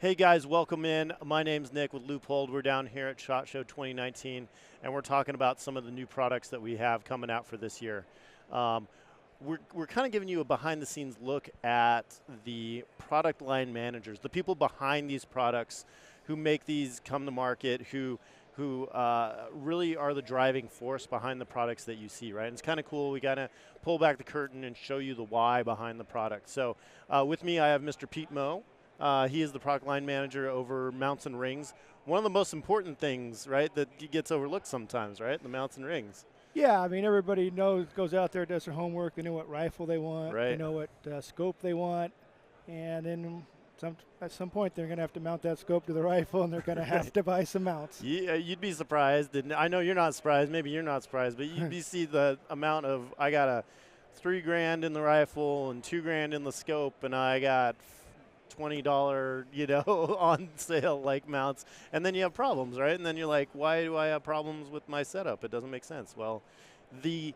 Hey guys, welcome in. My name's Nick with Leupold. We're down here at SHOT Show 2019, and we're talking about some of the new products that we have coming out for this year. We're kind of giving you a behind-the-scenes look at the product line managers, the people behind these products who make these come to market, who really are the driving force behind the products that you see, right? And it's kind of cool. We got to pull back the curtain and show you the why behind the product. So with me, I have Mr. Pete Moe. He is the product line manager over mounts and rings. One of the most important things, right, that gets overlooked sometimes, right, the mounts and rings. Yeah, I mean, everybody goes out there, does their homework. They know what rifle they want. Right. They know what scope they want. And then at some point, they're going to have to mount that scope to the rifle, and they're going to have to buy some mounts. Yeah, you'd be surprised. And I know you're not surprised. Maybe you're not surprised. But you see the amount of, I got a $3,000 in the rifle and $2,000 in the scope, and I got $20, on sale like mounts, and then you have problems, right? And then you're like, why do I have problems with my setup? It doesn't make sense. Well, the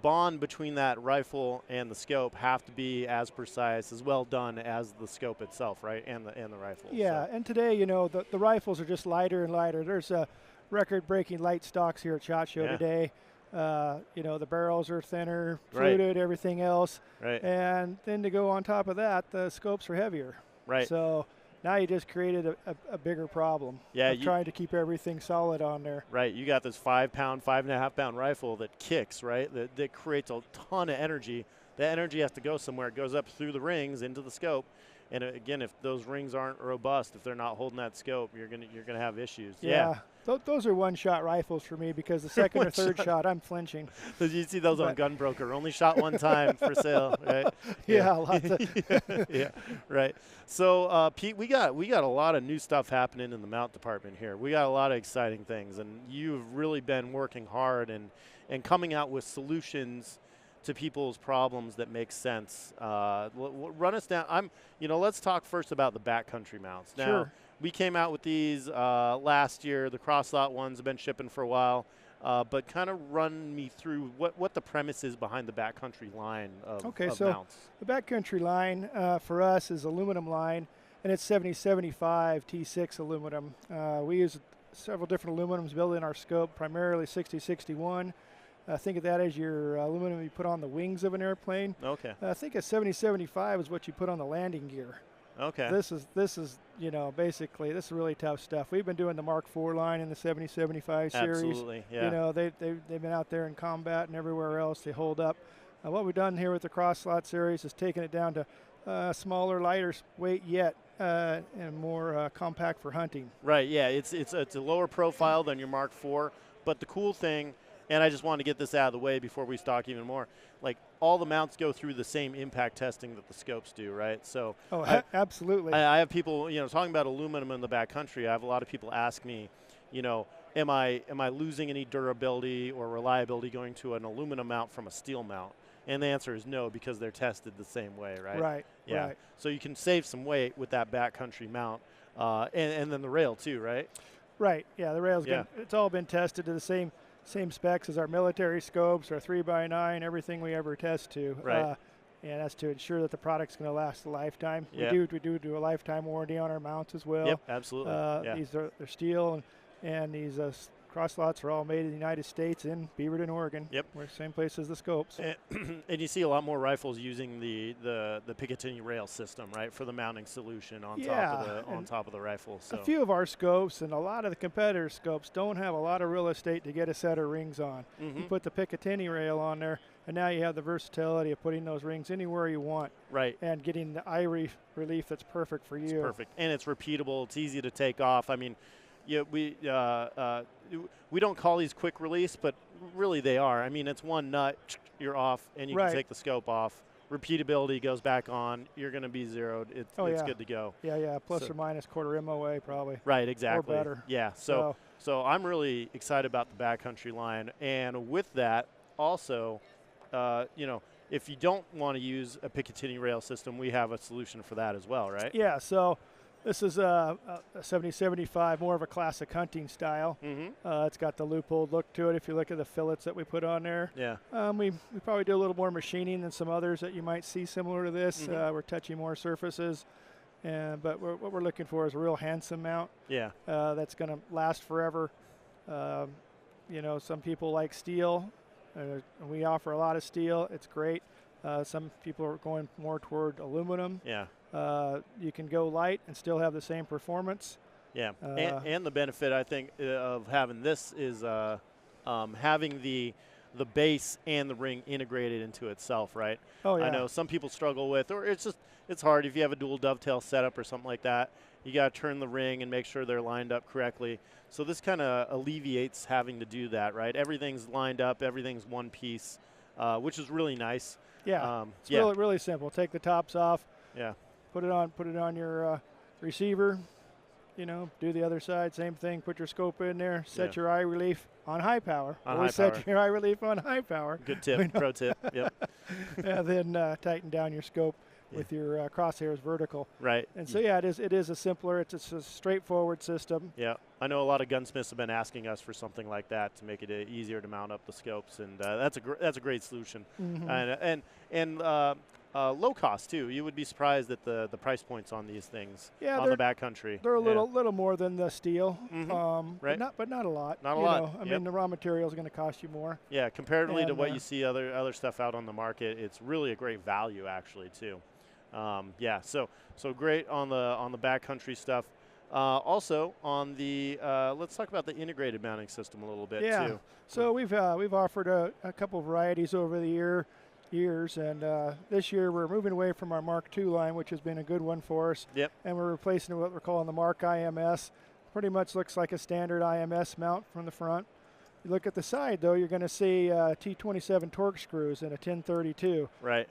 bond between that rifle and the scope have to be as precise, as well done as the scope itself, right? And the rifle. Yeah, and today, the rifles are just lighter and lighter. There's a record-breaking light stocks here at SHOT Show today. The barrels are thinner, fluted, everything else. Right. And then to go on top of that, the scopes are heavier. Right. So now you just created a bigger problem. Yeah. Trying to keep everything solid on there. Right. You got this 5-pound, 5.5-pound rifle that kicks, right? That creates a ton of energy. That energy has to go somewhere. It goes up through the rings into the scope. And again, if those rings aren't robust, if they're not holding that scope, you're gonna have issues. Yeah. Those are one-shot rifles for me because the second or third shot, I'm flinching. You see those on Gunbroker, only shot one time for sale, right? Yeah, lots of yeah, right. So Pete, we got a lot of new stuff happening in the mount department here. We got a lot of exciting things, and you've really been working hard and coming out with solutions to people's problems that make sense. Run us down. Let's talk first about the backcountry mounts. Now, sure. We came out with these last year. The cross-lot ones have been shipping for a while, but kind of run me through what the premise is behind the backcountry line of mounts. The backcountry line for us is aluminum line, and it's 7075 T6 aluminum. We use several different aluminums built in our scope, primarily 6061. Think of that as your aluminum you put on the wings of an airplane. Okay. I think a 7075 is what you put on the landing gear. Okay. This is basically this is really tough stuff. We've been doing the Mark IV line in the 7075 series. Absolutely. Yeah. They've been out there in combat and everywhere else. They hold up. What we've done here with the cross slot series is taken it down to smaller, lighter weight yet and more compact for hunting. Right. Yeah. It's a lower profile than your Mark IV, but the cool thing. And I just wanted to get this out of the way before we talk even more. Like, all the mounts go through the same impact testing that the scopes do, right? So, absolutely. I have people, talking about aluminum in the backcountry. I have a lot of people ask me, am I losing any durability or reliability going to an aluminum mount from a steel mount? And the answer is no, because they're tested the same way, right? Right. Yeah. Right. So you can save some weight with that backcountry mount, and then the rail too, right? Right. Yeah. The rail's it's all been tested to the same specs as our military scopes, our 3x9, everything we ever test to. Right. And that's to ensure that the product's going to last a lifetime. Yeah. We do a lifetime warranty on our mounts as well. Yep, absolutely. They're steel, and these cross slots are all made in the United States in Beaverton, Oregon. Yep. We're the same place as the scopes. And you see a lot more rifles using the Picatinny rail system, right, for the mounting solution on top of the rifle. So a few of our scopes and a lot of the competitor scopes don't have a lot of real estate to get a set of rings on. Mm-hmm. You put the Picatinny rail on there, and now you have the versatility of putting those rings anywhere you want. Right. And getting the eye relief that's perfect for you. It's perfect, and it's repeatable. It's easy to take off. I mean, we don't call these quick release, but really they are. I mean, it's one nut, you're off, and you can take the scope off. Repeatability goes back on. You're going to be zeroed. It's good to go. Yeah, plus or minus quarter MOA probably. Right, exactly. Or better. Yeah, so I'm really excited about the backcountry line. And with that, also, if you don't want to use a Picatinny rail system, we have a solution for that as well, right? Yeah, so this is a 7075, more of a classic hunting style. Mm-hmm. It's got the Leupold look to it if you look at the fillets that we put on there. Yeah. We probably do a little more machining than some others that you might see similar to this. Mm-hmm. We're touching more surfaces. But what we're looking for is a real handsome mount. Yeah. That's going to last forever. You know, some people like steel. We offer a lot of steel. It's great. Some people are going more toward aluminum. Yeah. You can go light and still have the same performance. Yeah. And the benefit, I think, of having this is having the base and the ring integrated into itself, right? Oh, yeah. I know some people struggle with, or it's hard if you have a dual dovetail setup or something like that. You got to turn the ring and make sure they're lined up correctly. So this kind of alleviates having to do that, right? Everything's lined up, everything's one piece, which is really nice. Yeah, it's really, really simple. Take the tops off. Yeah. Put it on your receiver. You know, do the other side, same thing. Put your scope in there. Set your eye relief on high power. Always set your eye relief on high power. Good tip, pro tip. Yep. And then tighten down your scope with your crosshairs vertical. Right. And so it is a simpler. It's a straightforward system. Yeah, I know a lot of gunsmiths have been asking us for something like that to make it easier to mount up the scopes, and that's a great solution. Mm-hmm. And low cost too. You would be surprised at the price points on these things. Yeah, on the backcountry. They're a little more than the steel. Right. But not a lot. Not a lot. I mean, the raw material is going to cost you more. Yeah, comparatively to what you see other stuff out on the market, it's really a great value actually too. Yeah, so great on the backcountry stuff. Also on the let's talk about the integrated mounting system a little bit too. So we've offered a couple of varieties over the years, and this year we're moving away from our Mark II line, which has been a good one for us. Yep. And we're replacing what we're calling the Mark IMS. Pretty much looks like a standard IMS mount from the front. You look at the side though, you're going to see T27 torque screws in a 1032. Right.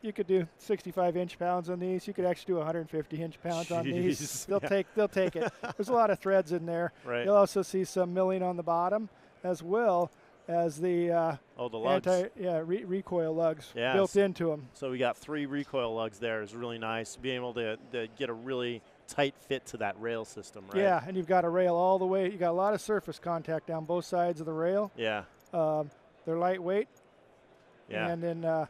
You could do 65 inch-pounds on these. You could actually do 150 inch-pounds on these. They'll take it. There's a lot of threads in there. Right. You'll also see some milling on the bottom, as well as the lugs. Recoil lugs built into them. So we got 3 recoil lugs there. Is really nice. Being able to get a really tight fit to that rail system, right? Yeah, and you've got a rail all the way. You got a lot of surface contact down both sides of the rail. Yeah. They're lightweight. Yeah. And then.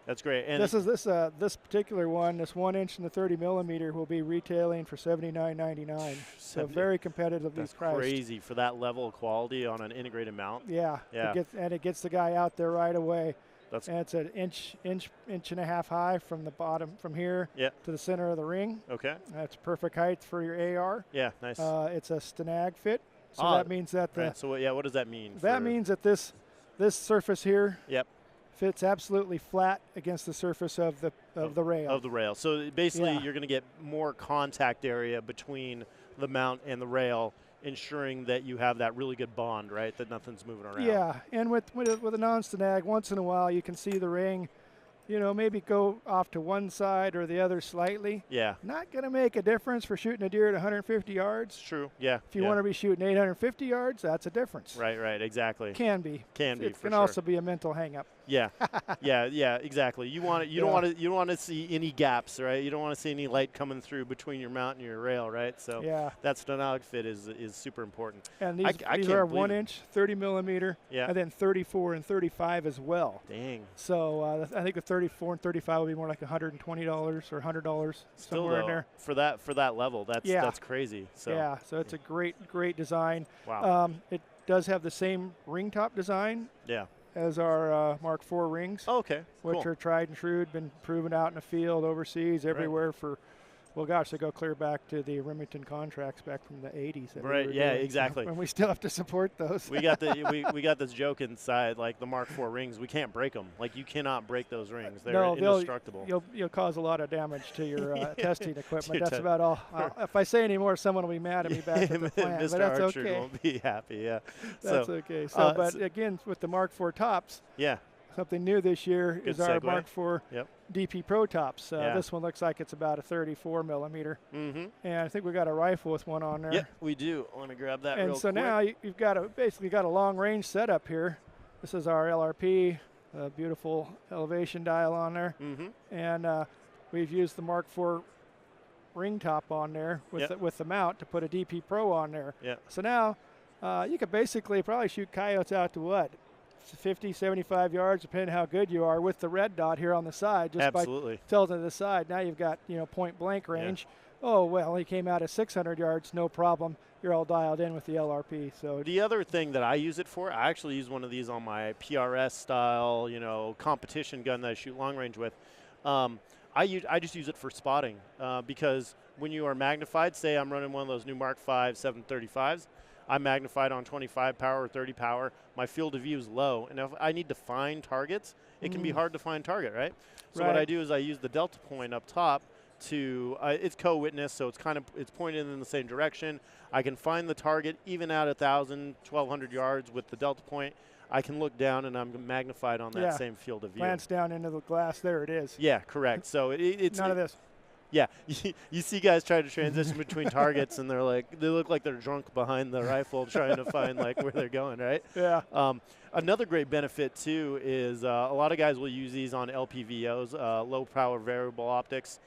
That's great. And this particular one, this 1 inch and the 30 millimeter, will be retailing for $79.99. So very competitively priced. That's crazy for that level of quality on an integrated mount. Yeah. It gets the guy out there right away. And it's an inch and a half high from the bottom, from here to the center of the ring. Okay. That's perfect height for your AR. Yeah, nice. It's a Stanag fit. So that means that So what does that mean? That means that this surface here. Yep. Fits absolutely flat against the surface of the rail. Of the rail. So basically you're going to get more contact area between the mount and the rail, ensuring that you have that really good bond, right? That nothing's moving around. Yeah, and with a non-Stanag, once in a while you can see the ring, maybe go off to one side or the other slightly. Yeah. Not going to make a difference for shooting a deer at 150 yards. It's true, yeah. If you want to be shooting 850 yards, that's a difference. Right, exactly. Can be. It can also be a mental hang-up. Yeah, yeah, exactly. You don't want to see any gaps, right? You don't want to see any light coming through between your mount and your rail, right? So that Stanag fit is super important. And these are 1 inch, 30 millimeter, and then 34 and 35 as well. Dang. So I think the 34 and 35 will be more like $120 or $100 somewhere in there. For that level, that's crazy. So it's a great design. Wow. It does have the same ring top design. Yeah. As our Mark IV rings. Oh, okay. Which are tried and true, been proven out in the field, overseas, everywhere for, well, gosh, they go clear back to the Remington contracts back from the 80s. Right, yeah, exactly. And we still have to support those. We got we got this joke inside, like the Mark IV rings, we can't break them. Like you cannot break those rings. They're indestructible. You'll cause a lot of damage to your testing equipment. That's about all. If I say any more, someone will be mad at me back at the plant. Mr. But that's Archer okay. won't be happy, yeah. That's okay. So, but again, with the Mark IV tops, something new this year is our Mark IV DP Pro tops. This one looks like it's about a 34 millimeter. Mm-hmm. And I think we got a rifle with one on there. Yep, we do. Let me grab that real quick. And so now you've got basically got a long range setup here. This is our LRP, a beautiful elevation dial on there. Mm-hmm. And we've used the Mark IV ring top on there with the mount to put a DP Pro on there. Yeah. So now you could basically probably shoot coyotes out to what? 50, 75 yards, depending how good you are, with the red dot here on the side, just Absolutely. by tilting to the side. Now you've got, point blank range. Yeah. Oh, well, he came out at 600 yards, no problem. You're all dialed in with the LRP. So the other thing that I use it for, I actually use one of these on my PRS style, competition gun that I shoot long range with. I just use it for spotting because when you are magnified, say I'm running one of those new Mark V 735s, I'm magnified on 25 power or 30 power. My field of view is low, and if I need to find targets, it can be hard to find target, right? So what I do is I use the delta point up top to it's co-witness, so it's pointed in the same direction. I can find the target even at 1,000, 1,200 yards with the delta point. I can look down and I'm magnified on that same field of view. Glance down into the glass, there it is. Yeah, correct. So it's none of this. Yeah, you see guys try to transition between targets, and they look like they're drunk behind the rifle trying to find where they're going, right? Yeah. Another great benefit too is a lot of guys will use these on LPVOs, low power variable optics,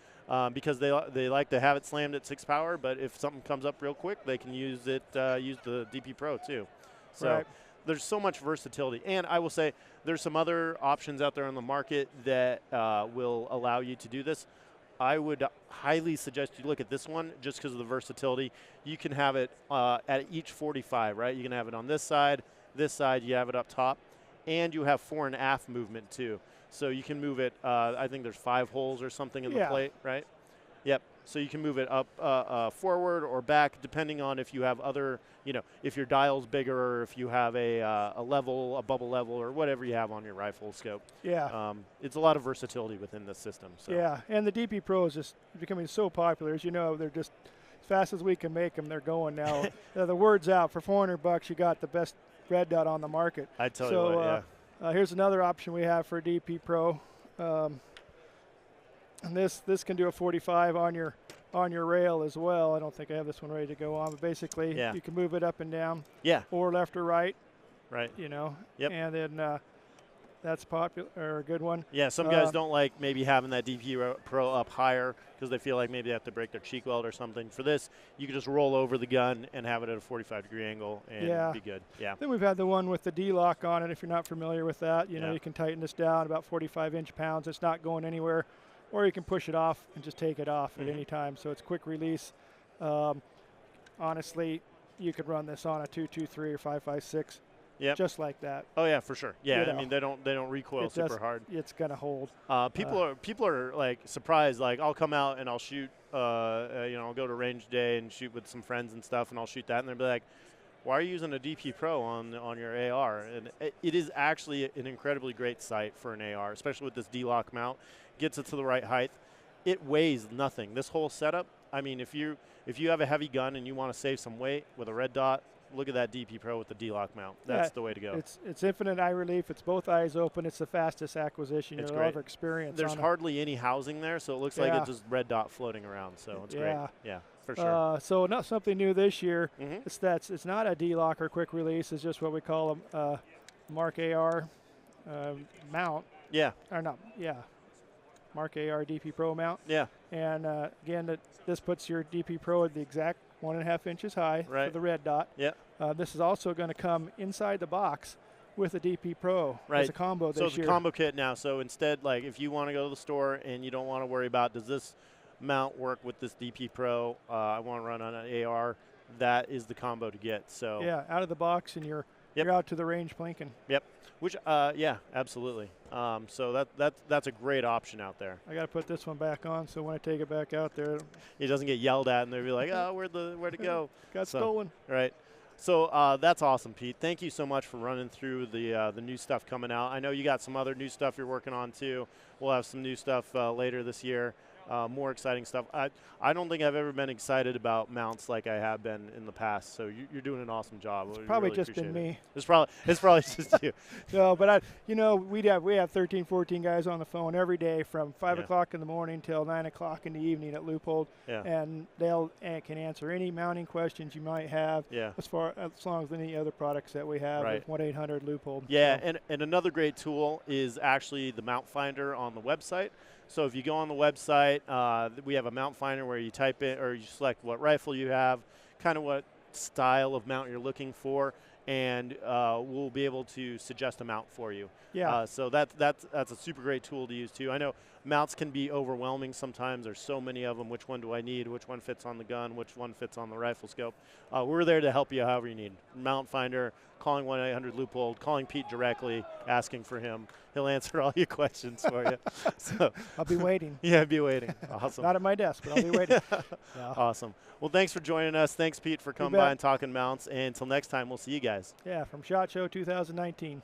because they like to have it slammed at 6 power. But if something comes up real quick, they can use the DP Pro too. So there's so much versatility, and I will say there's some other options out there on the market that will allow you to do this. I would highly suggest you look at this one just because of the versatility. You can have it at each 45, right? You can have it on this side, you have it up top, and you have fore and aft movement too. So you can move it, I think there's 5 holes or something in the plate, right? Yep. So you can move it up forward or back depending on if you have other, if your dial's bigger or if you have a bubble level or whatever you have on your rifle scope. Yeah. It's a lot of versatility within this system. So. Yeah, and the DP Pro is just becoming so popular. As you know, they're just as fast as we can make them, they're going now. The word's out. For $400, you got the best red dot on the market. I tell you what, yeah. Here's another option we have for a DP Pro. And this can do a 45 on your rail as well. I don't think I have this one ready to go on, but basically you can move it up and down, or left or right. Right. Yep. And then that's popular or a good one. Yeah, some guys don't like maybe having that DP Pro up higher because they feel like maybe they have to break their cheek weld or something. For this, you can just roll over the gun and have it at a 45-degree angle and be good. Yeah. Then we've had the one with the D-lock on it. If you're not familiar with that, you can tighten this down about 45 inch-pounds. It's not going anywhere. Or you can push it off and just take it off at any time. So it's quick release. Honestly, you could run this on a 223 or 556. Yep. Just like that. Oh yeah, for sure. Yeah, I mean they don't recoil super hard. It's gonna hold. People are like surprised. Like I'll come out and I'll shoot. I'll go to range day and shoot with some friends and stuff, and I'll shoot that, and they'll be like, "Why are you using a DP Pro on your AR?" And it is actually an incredibly great sight for an AR, especially with this D-lock mount. Gets it to the right height. It weighs nothing. This whole setup. I mean, if you have a heavy gun and you want to save some weight with a red dot, look at that DP Pro with the D-lock mount. That's the way to go. It's infinite eye relief. It's both eyes open. It's the fastest acquisition you'll ever experience. There's hardly any housing there, so it looks like it's just red dot floating around. So it's great. Yeah, for sure. So not something new this year. It's not a D-lock or quick release. It's just what we call a Mark AR mount. Yeah. Or not. Yeah. Mark AR DP Pro mount. Yeah. And again, this puts your DP Pro at the exact 1.5 inches high for the red dot. Yeah. This is also going to come inside the box with a DP Pro as a combo this year. So it's a combo kit now. So instead, if you want to go to the store and you don't want to worry about does this mount work with this DP Pro, I want to run on an AR, that is the combo to get. So yeah, out of the box and you're out to the range plinking. Yep. Which, absolutely. So that's a great option out there. I got to put this one back on, so when I take it back out there, it doesn't get yelled at, and they'll be like, "Oh, where'd it go?" Got stolen. Right. So that's awesome, Pete. Thank you so much for running through the new stuff coming out. I know you got some other new stuff you're working on too. We'll have some new stuff later this year. More exciting stuff. I don't think I've ever been excited about mounts like I have been in the past. So you're doing an awesome job. It's probably really just been me. It's probably just you. No, but we have 13, 14 guys on the phone every day from 5 o'clock in the morning till 9 o'clock in the evening at Leupold, and they'll can answer any mounting questions you might have. As long as any other products that we have. Right. 1-800 Leupold. Yeah, so. and another great tool is actually the mount finder on the website. So if you go on the website, we have a mount finder where you type in or you select what rifle you have, kind of what style of mount you're looking for, and we'll be able to suggest a mount for you. Yeah. So that's a super great tool to use too. I know mounts can be overwhelming sometimes. There's so many of them. Which one do I need? Which one fits on the gun? Which one fits on the rifle scope? We're there to help you however you need. Mount finder, calling 1-800-Leupold, calling Pete directly, asking for him. He'll answer all your questions for you. So I'll be waiting. yeah, be waiting. Awesome. Not at my desk, but I'll be waiting. Yeah. Awesome. Well, thanks for joining us. Thanks, Pete, for coming by and talking mounts. And until next time, we'll see you guys. Yeah, from SHOT Show 2019.